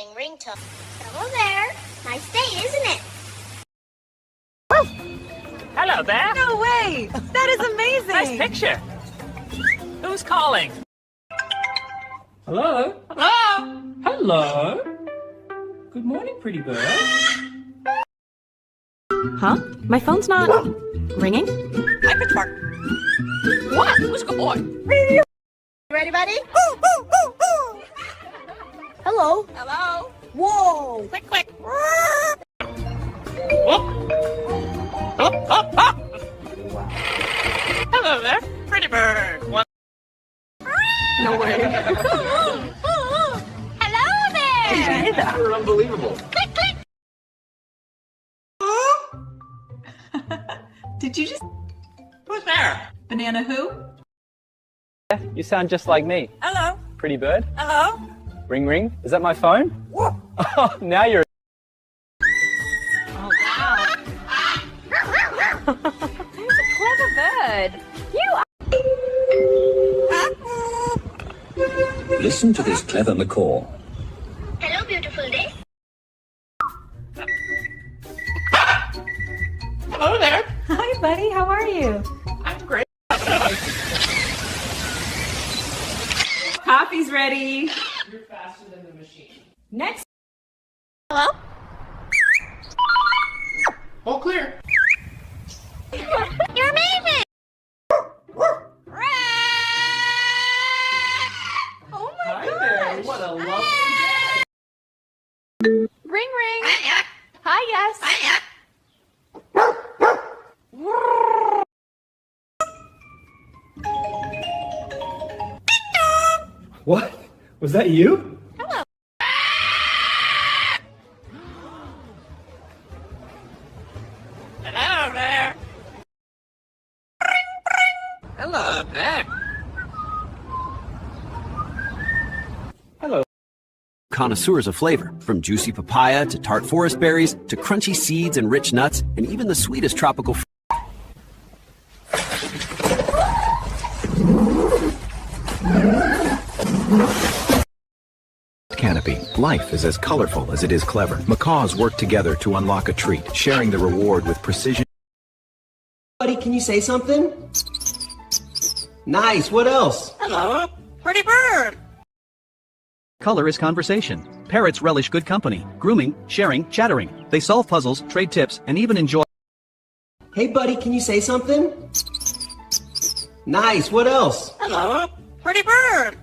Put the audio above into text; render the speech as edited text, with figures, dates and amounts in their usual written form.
interesting ringtone. Hello there. Nice day, isn't it? Hello there. No way! That is amazing! Nice picture. Who's calling? Hello? Hello? Hello? Good morning, pretty bird. Huh? My phone's not ringing? Hi, Pitchfork. What? Who's a good boy? Ready, buddy? Hello. Hello? Whoa. Quick, quick. Whoop. Up, up, up. Hello there, pretty bird. One. No way. Hello there. You're unbelievable. Click, click. Did you just... Who's there? Banana who? You sound just like me. Hello? Pretty bird. Hello? Ring ring. Is that my phone? Oh, now you're... Oh, wow. He's a clever bird. Listen to this clever macaw. Hello, beautiful day. Hello there. Hi, buddy. How are you? I'm great. Coffee's ready. You're faster than the machine. Next. Hello? All clear. You're amazing. Oh my Hi there. What a lovely day. Ring ring. Hi, yes. What? Was that you? Hello there. Hello there. Hello. Connoisseurs of flavor, from juicy papaya to tart forest berries to crunchy seeds and rich nuts, and even the sweetest tropical fruit. Canopy. Life is as colorful as it is clever. Macaws work together to unlock a treat, sharing the reward with precision. Buddy, can you say something? Nice, what else? Hello, pretty bird. Color is conversation. Parrots relish good company, grooming, sharing, chattering. They solve puzzles, trade tips, and even enjoy. Hey buddy, can you say something? Nice, what else? Hello, pretty bird.